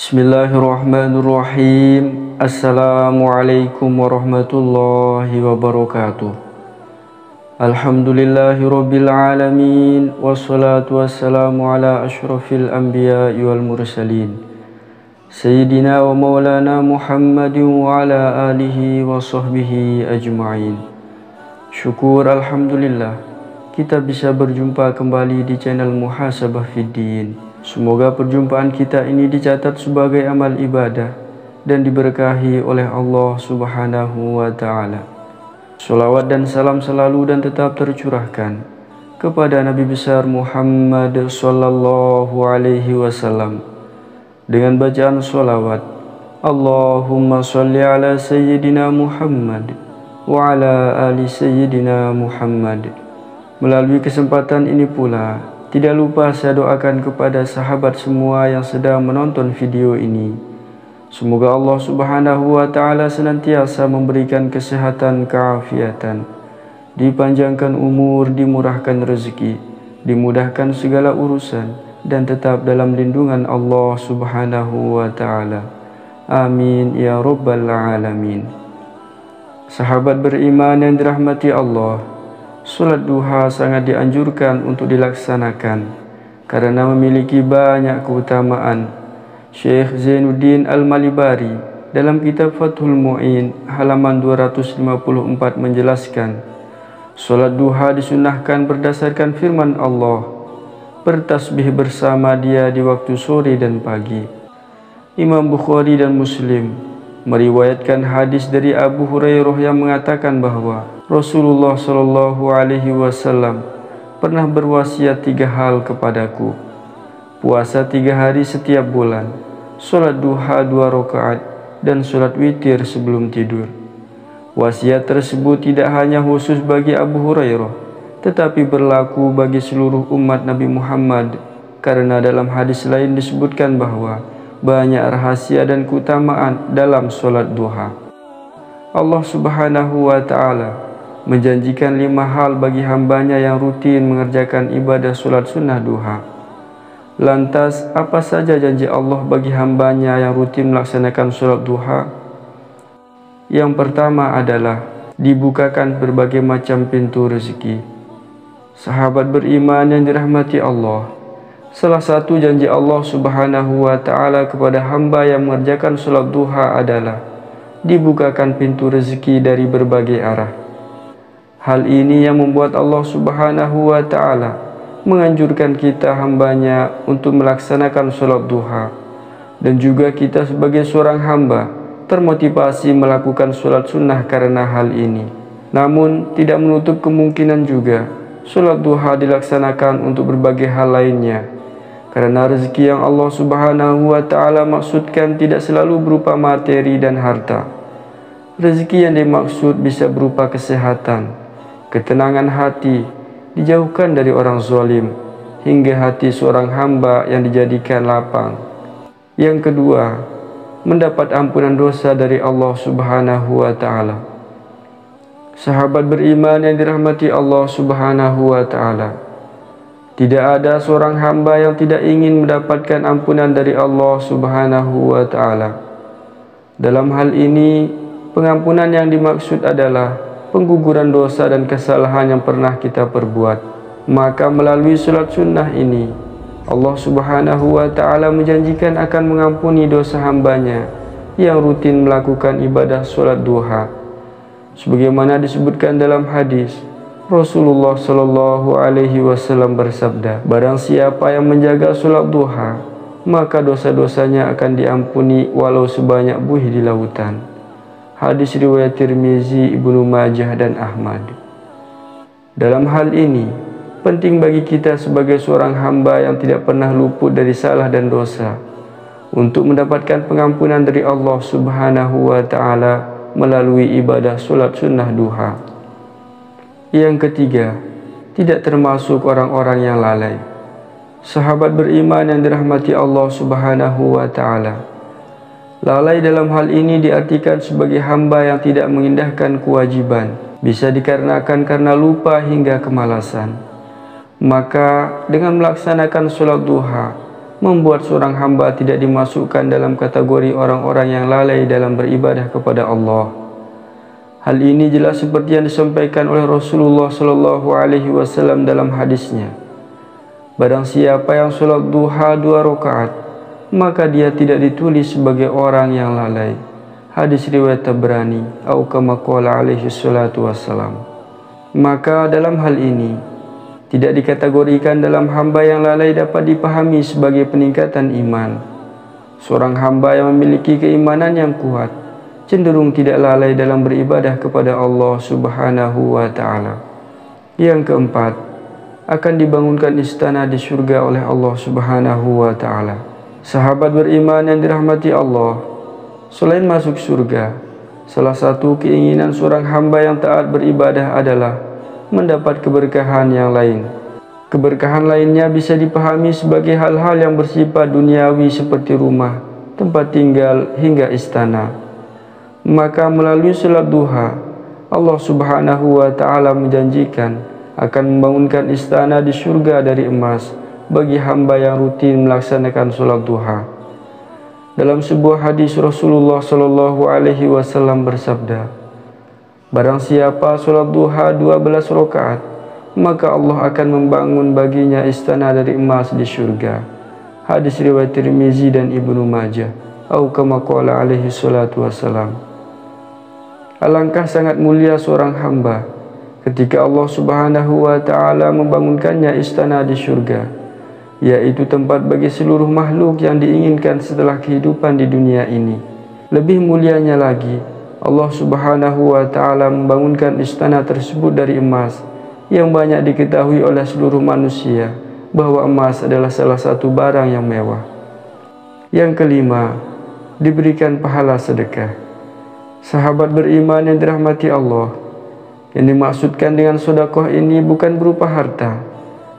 Bismillahirrahmanirrahim. Assalamualaikum warahmatullahi wabarakatuh. Alhamdulillahirabbil alamin, wassalatu wassalamu ala asyrafil anbiya'i wal mursalin, Sayyidina wa maulana Muhammadin wa ala alihi wa sahbihi ajma'in. Syukur alhamdulillah kita bisa berjumpa kembali di channel Muhasabah Fiddin. Semoga perjumpaan kita ini dicatat sebagai amal ibadah dan diberkahi oleh Allah Subhanahu wa ta'ala. Sholawat dan salam selalu dan tetap tercurahkan kepada Nabi besar Muhammad sallallahu alaihi wasallam dengan bacaan sholawat Allahumma sholli ala Sayyidina Muhammad wa ala ali Sayyidina Muhammad. Melalui kesempatan ini pula, tidak lupa saya doakan kepada sahabat semua yang sedang menonton video ini. Semoga Allah Subhanahu wa ta'ala senantiasa memberikan kesehatan, keafiatan, dipanjangkan umur, dimurahkan rezeki, dimudahkan segala urusan, dan tetap dalam lindungan Allah Subhanahu wa ta'ala. Amin ya rabbal alamin. Sahabat beriman yang dirahmati Allah, Salat duha sangat dianjurkan untuk dilaksanakan karena memiliki banyak keutamaan. Syekh Zainuddin Al-Malibari dalam kitab Fathul Mu'in halaman 254 menjelaskan, salat duha disunnahkan berdasarkan firman Allah, bertasbih bersama Dia di waktu sore dan pagi. Imam Bukhari dan Muslim meriwayatkan hadis dari Abu Hurairah yang mengatakan bahwa Rasulullah Shallallahu Alaihi Wasallam pernah berwasiat 3 hal kepadaku: puasa 3 hari setiap bulan, sholat duha 2 rakaat, dan sholat witir sebelum tidur. Wasiat tersebut tidak hanya khusus bagi Abu Hurairah, tetapi berlaku bagi seluruh umat Nabi Muhammad, karena dalam hadis lain disebutkan bahwa banyak rahasia dan keutamaan dalam sholat duha. Allah Subhanahu wa ta'ala menjanjikan 5 hal bagi hambanya yang rutin mengerjakan ibadah sholat sunnah duha. Lantas, apa saja janji Allah bagi hambanya yang rutin melaksanakan sholat duha? Yang pertama adalah dibukakan berbagai macam pintu rezeki. Sahabat beriman yang dirahmati Allah, salah satu janji Allah Subhanahu wa ta'ala kepada hamba yang mengerjakan sholat duha adalah dibukakan pintu rezeki dari berbagai arah. Hal ini yang membuat Allah Subhanahu wa ta'ala menganjurkan kita hambanya untuk melaksanakan sholat duha, dan juga kita sebagai seorang hamba termotivasi melakukan sholat sunnah karena hal ini. Namun tidak menutup kemungkinan juga sholat duha dilaksanakan untuk berbagai hal lainnya, karena rezeki yang Allah Subhanahu wa ta'ala maksudkan tidak selalu berupa materi dan harta. Rezeki yang dimaksud bisa berupa kesehatan, ketenangan hati, dijauhkan dari orang zalim, hingga hati seorang hamba yang dijadikan lapang. Yang kedua, mendapat ampunan dosa dari Allah Subhanahu wa ta'ala. Sahabat beriman yang dirahmati Allah Subhanahu wa ta'ala, tidak ada seorang hamba yang tidak ingin mendapatkan ampunan dari Allah Subhanahu wa ta'ala. Dalam hal ini, pengampunan yang dimaksud adalah pengguguran dosa dan kesalahan yang pernah kita perbuat. Maka melalui sholat sunnah ini, Allah Subhanahu wa ta'ala menjanjikan akan mengampuni dosa hambanya yang rutin melakukan ibadah sholat duha. Sebagaimana disebutkan dalam hadis, Rasulullah Shallallahu Alaihi Wasallam bersabda, barang siapa yang menjaga sholat duha, maka dosa-dosanya akan diampuni walau sebanyak buih di lautan. Hadis riwayat Tirmizi, Ibnu Majah, dan Ahmad. Dalam hal ini, penting bagi kita sebagai seorang hamba yang tidak pernah luput dari salah dan dosa untuk mendapatkan pengampunan dari Allah Subhanahu wa ta'ala melalui ibadah sholat sunnah duha. Yang ketiga, tidak termasuk orang-orang yang lalai. Sahabat beriman yang dirahmati Allah Subhanahu wa ta'ala, lalai dalam hal ini diartikan sebagai hamba yang tidak mengindahkan kewajiban, bisa dikarenakan karena lupa hingga kemalasan. Maka dengan melaksanakan sholat duha, membuat seorang hamba tidak dimasukkan dalam kategori orang-orang yang lalai dalam beribadah kepada Allah. Hal ini jelas seperti yang disampaikan oleh Rasulullah SAW dalam hadisnya. Barang siapa yang sholat duha 2 rakaat, maka dia tidak ditulis sebagai orang yang lalai. Hadis riwayat Tabrani, atau kama qala alaihi salatu wassalam. Maka dalam hal ini tidak dikategorikan dalam hamba yang lalai dapat dipahami sebagai peningkatan iman. Seorang hamba yang memiliki keimanan yang kuat cenderung tidak lalai dalam beribadah kepada Allah Subhanahu wa ta'ala. Yang keempat, akan dibangunkan istana di surga oleh Allah Subhanahu wa ta'ala. Sahabat beriman yang dirahmati Allah, selain masuk surga, salah satu keinginan seorang hamba yang taat beribadah adalah mendapat keberkahan yang lain. Keberkahan lainnya bisa dipahami sebagai hal-hal yang bersifat duniawi seperti rumah, tempat tinggal, hingga istana. Maka melalui salat duha, Allah Subhanahu wa ta'ala menjanjikan akan membangunkan istana di surga dari emas bagi hamba yang rutin melaksanakan salat duha. Dalam sebuah hadis Rasulullah SAW bersabda, barang siapa sholat duha 12 rakaat, maka Allah akan membangun baginya istana dari emas di surga. Hadis riwayat Tirmizi dan Ibnu Majah, atau kama qala alaihi salatu wassalam. Alangkah sangat mulia seorang hamba ketika Allah Subhanahu wa ta'ala membangunkannya istana di surga, yaitu tempat bagi seluruh makhluk yang diinginkan setelah kehidupan di dunia ini. Lebih mulianya lagi, Allah Subhanahu wa ta'ala membangunkan istana tersebut dari emas yang banyak diketahui oleh seluruh manusia bahwa emas adalah salah satu barang yang mewah. Yang kelima, diberikan pahala sedekah. Sahabat beriman yang dirahmati Allah, yang dimaksudkan dengan sedekah ini bukan berupa harta,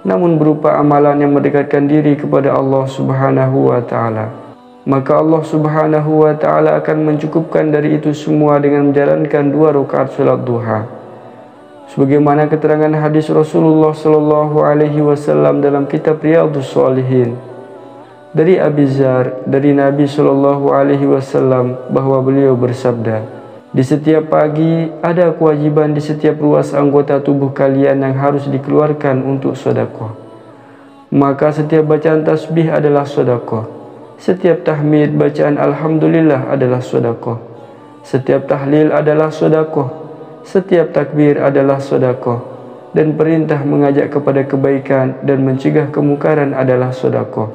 namun berupa amalan yang mendekatkan diri kepada Allah Subhanahu wa ta'ala. Maka Allah Subhanahu wa ta'ala akan mencukupkan dari itu semua dengan menjalankan 2 rakaat salat duha. Sebagaimana keterangan hadis Rasulullah SAW dalam kitab Riyadhus Shalihin dari Abi Dzar dari Nabi SAW bahwa beliau bersabda, di setiap pagi ada kewajiban di setiap ruas anggota tubuh kalian yang harus dikeluarkan untuk sedekah. Maka setiap bacaan tasbih adalah sedekah. Setiap tahmid bacaan alhamdulillah adalah sedekah. Setiap tahlil adalah sedekah. Setiap takbir adalah sedekah. Dan perintah mengajak kepada kebaikan dan mencegah kemungkaran adalah sedekah.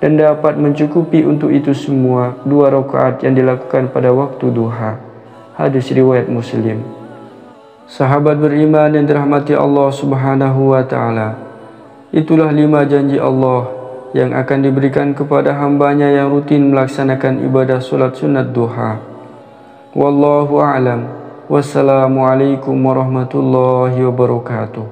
Dan dapat mencukupi untuk itu semua 2 rakaat yang dilakukan pada waktu duha. Hadis riwayat Muslim. Sahabat beriman yang dirahmati Allah Subhanahu wa ta'ala, itulah 5 janji Allah yang akan diberikan kepada hambanya yang rutin melaksanakan ibadah solat sunat duha. Wallahu a'lam. Wassalamualaikum warahmatullahi wabarakatuh.